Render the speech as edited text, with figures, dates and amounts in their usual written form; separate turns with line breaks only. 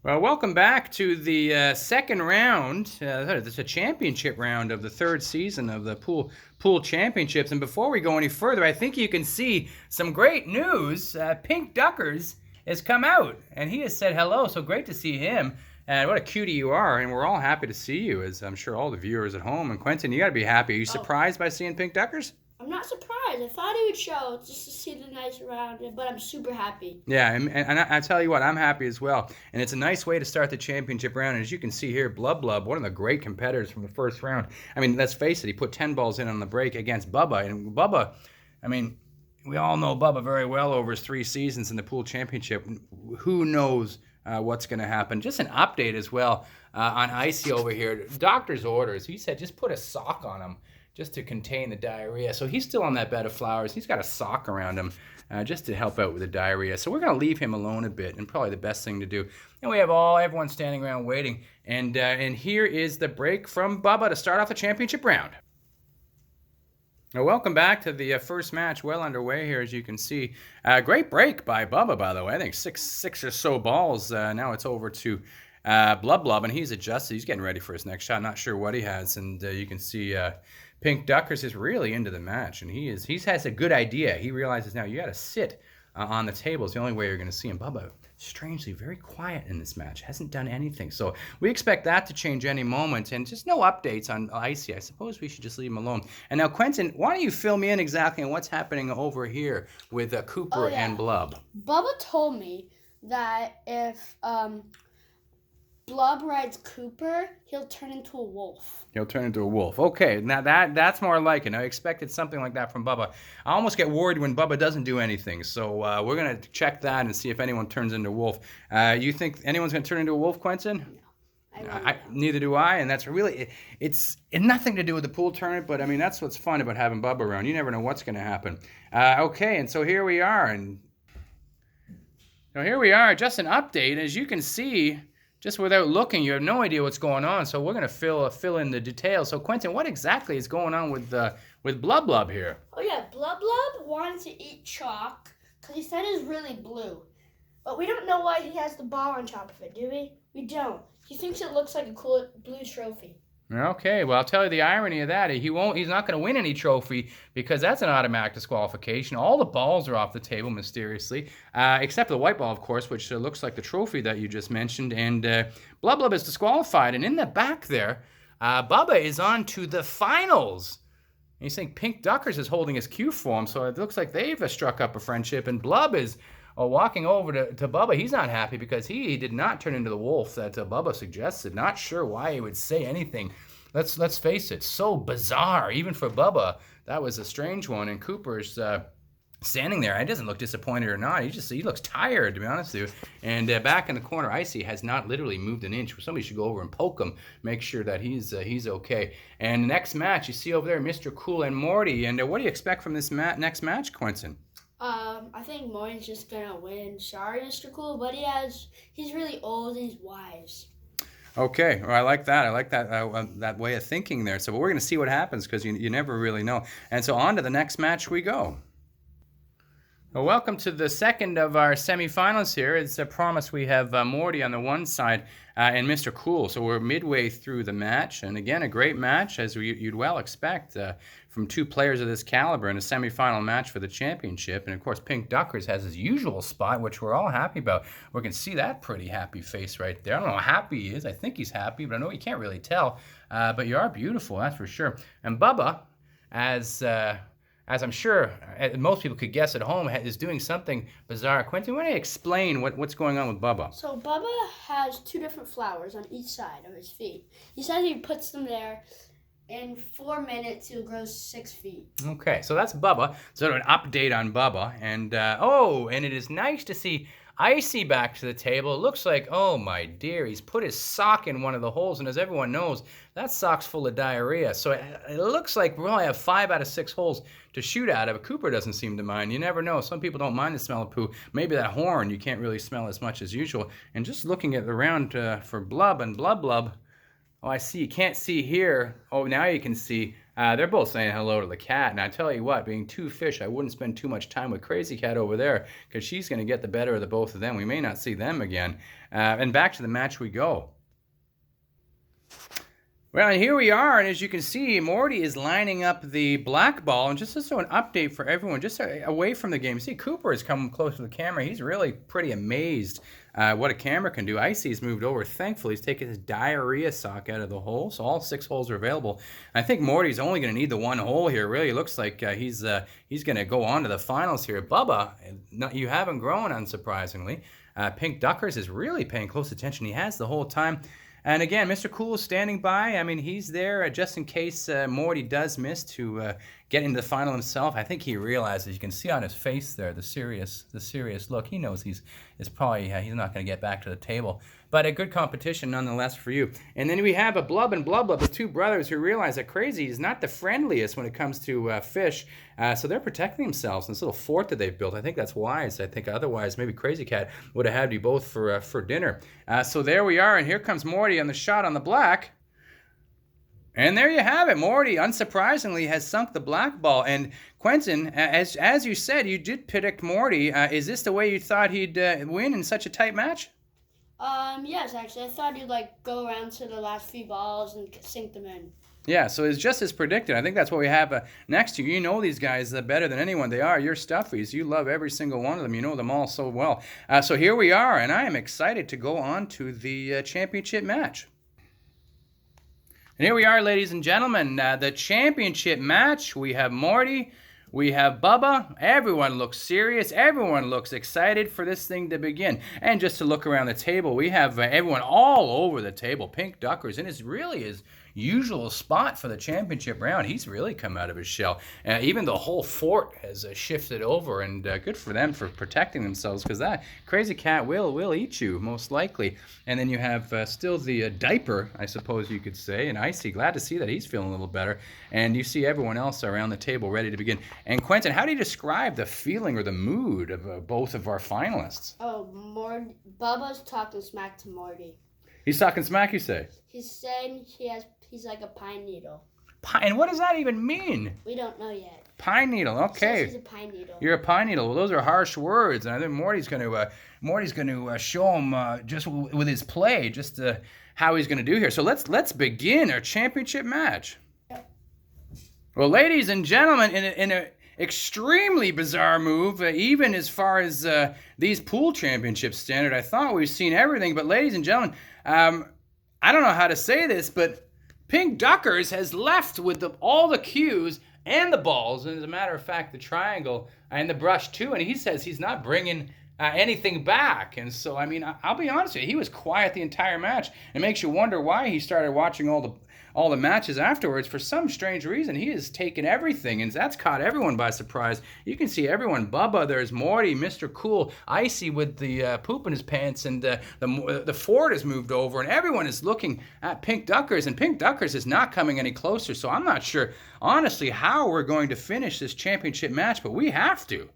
Well, welcome back to the second round. It's a championship round of the third season of the pool championships. And before we go any further, I think you can see some great news. Pink Duckers has come out, and he has said hello. So great to see him. And what a cutie you are, and we're all happy to see you, as I'm sure all the viewers at home. And Quentin, you got to be happy. Are you surprised by seeing Pink Duckers?
I'm not surprised. I thought he would show just to see the nice round, but I'm super happy.
Yeah, and I tell you what, I'm happy as well. And it's a nice way to start the championship round. And as you can see here, Blub Blub, one of the great competitors from the first round. I mean, let's face it, he put 10 balls in on the break against Bubba. And Bubba, I mean, we all know Bubba very well over his 3 seasons in the pool championship. Who knows what's going to happen? Just an update as well on Icy over here. Doctor's orders. He said just put a sock on him, just to contain the diarrhea. So he's still on that bed of flowers. He's got a sock around him just to help out with the diarrhea. So we're going to leave him alone a bit, and probably the best thing to do. And we have everyone standing around waiting. And here is the break from Bubba to start off the championship round. Now, welcome back to the first match, well underway here, as you can see. Great break by Bubba, by the way. I think six or so balls. Now it's over to Blub Blub, and he's adjusted. He's getting ready for his next shot. Not sure what he has, and you can see Pink Duckers is really into the match, and he has a good idea. He realizes now you got to sit on the table. It's the only way you're going to see him. Bubba, strangely, very quiet in this match. Hasn't done anything. So we expect that to change any moment, and just no updates on Icy. I suppose we should just leave him alone. And now, Quentin, why don't you fill me in exactly on what's happening over here with Cooper and Blub?
Bubba told me that if Blub rides Cooper, he'll turn into a wolf.
He'll turn into a wolf. Okay, now that's more like it. I expected something like that from Bubba. I almost get worried when Bubba doesn't do anything. So we're going to check that and see if anyone turns into a wolf. You think anyone's going to turn into a wolf, Quentin?
No.
Neither do I, and that's really, it's nothing to do with the pool tournament, but I mean, that's what's fun about having Bubba around. You never know what's going to happen. Okay, and so here we are, just an update. As you can see, just without looking, you have no idea what's going on. So we're going to fill in the details. So Quentin, what exactly is going on with Blub Blub here?
Oh yeah, Blub Blub wanted to eat chalk because he said it's really blue. But we don't know why he has the ball on top of it, do we? We don't. He thinks it looks like a cool blue trophy.
Okay, well, I'll tell you the irony of that. He's not going to win any trophy because that's an automatic disqualification. All the balls are off the table mysteriously, except the white ball, of course, which looks like the trophy that you just mentioned. And Blub Blub is disqualified. And in the back there, Bubba is on to the finals. And you think Pink Duckers is holding his cue for him, so it looks like they've struck up a friendship. And Blub is walking over to Bubba. He's not happy because he did not turn into the wolf that Bubba suggested. Not sure why he would say anything. Let's face it, so bizarre. Even for Bubba, that was a strange one. And Cooper's standing there. He doesn't look disappointed or not. He looks tired, to be honest with you. And back in the corner, Icy has not literally moved an inch. Somebody should go over and poke him, make sure that he's okay. And next match, you see over there, Mr. Cool and Morty. And what do you expect from this next match, Quentin?
I think Morty's just gonna win. Sorry, Mr. Cool, but he's really old and he's wise.
Okay, well, I like that way of thinking there. So we're going to see what happens because you never really know. And so on to the next match we go. Well, welcome to the second of our semifinals here. It's a promise we have Morty on the one side and Mr. Cool. So we're midway through the match. And again, a great match, as you'd well expect from 2 players of this caliber in a semifinal match for the championship. And of course, Pink Duckers has his usual spot, which we're all happy about. We can see that pretty happy face right there. I don't know how happy he is. I think he's happy, but I know you can't really tell. But you are beautiful, that's for sure. And Bubba, as I'm sure most people could guess at home, is doing something bizarre. Quentin, why don't you explain what's going on with Bubba?
So Bubba has 2 different flowers on each side of his feet. He said he puts them there. In 4 minutes, he'll grow 6 feet.
Okay, so that's Bubba. Sort of an update on Bubba. And, and it is nice to see Icy back to the table. It looks like, oh my dear, he's put his sock in one of the holes, and as everyone knows, that sock's full of diarrhea. So it looks like we only have 5 out of 6 holes to shoot out of. Cooper doesn't seem to mind. You never know. Some people don't mind the smell of poo. Maybe that horn you can't really smell as much as usual. And just looking at the round for Blub and Blub Blub, oh, I see. You can't see here. Oh, now you can see. They're both saying hello to the cat. And I tell you what, being two fish, I wouldn't spend too much time with Crazy Cat over there because she's going to get the better of the both of them. We may not see them again. And back to the match we go. Well, and here we are, and as you can see, Morty is lining up the black ball, and just so an update for everyone, just away from the game. See, Cooper has come close to the camera. He's really pretty amazed what a camera can do. Icy's moved over. Thankfully, he's taken his diarrhea sock out of the hole, so all 6 holes are available. I think Morty's only going to need the 1 hole here. Really, it looks like he's going to go on to the finals here. Bubba, you haven't grown, unsurprisingly. Pink Duckers is really paying close attention. He has the whole time. And again, Mr. Cool is standing by. I mean, he's there just in case Morty does miss to get into the final himself. I think he realizes, you can see on his face there, the serious look. He knows he's not going to get back to the table. But a good competition nonetheless for you. And then we have a Blub and Blub, the 2 brothers who realize that Crazy is not the friendliest when it comes to fish. So they're protecting themselves in this little fort that they've built. I think that's wise. I think otherwise maybe Crazy Cat would have had you both for dinner. So there we are, and here comes Morty on the shot on the black. And there you have it. Morty, unsurprisingly, has sunk the black ball. And Quentin, as you said, you did predict Morty. Is this the way you thought he'd win in such a tight match?
Yes, actually. I thought he'd, go around to the last few balls and sink them in.
Yeah, so it's just as predicted. I think that's what we have next to you. You know these guys better than anyone. They are your Stuffies. You love every single one of them. You know them all so well. So here we are, and I am excited to go on to the championship match. And here we are, ladies and gentlemen, the championship match. We have Morty, we have Bubba. Everyone looks serious. Everyone looks excited for this thing to begin. And just to look around the table, we have everyone all over the table. Pink Duckers, and it's really his usual spot for the championship round. He's really come out of his shell. Even the whole fort has shifted over, and good for them for protecting themselves, because that Crazy Cat will eat you, most likely. And then you have still the diaper, I suppose you could say, and Icy. Glad to see that he's feeling a little better. And you see everyone else around the table ready to begin. And Quentin, how do you describe the feeling or the mood of both of our finalists?
Oh, Bubba's talking smack to Morty.
He's talking smack, you say?
He's saying he's like a pine needle.
And what does that even mean?
We don't know yet.
Pine needle, okay.
He's a pine needle.
You're a pine needle. Well, those are harsh words, and I think Morty's going to show him just with his play, just how he's going to do here. So let's begin our championship match. Yep. Well, ladies and gentlemen, in a extremely bizarre move, even as far as these pool championships standard, I thought we've seen everything. But ladies and gentlemen, I don't know how to say this, but Pink Duckers has left with all the cues and the balls, and as a matter of fact, the triangle and the brush too. And he says he's not bringing anything back. And so, I mean, I'll be honest with you, he was quiet the entire match. It makes you wonder why he started watching all the matches afterwards. For some strange reason, he has taken everything, and that's caught everyone by surprise. You can see everyone. Bubba, there's Morty, Mr. Cool, Icy with the poop in his pants, and the fort has moved over, and everyone is looking at Pink Duckers, and Pink Duckers is not coming any closer. So I'm not sure, honestly, how we're going to finish this championship match, but we have to.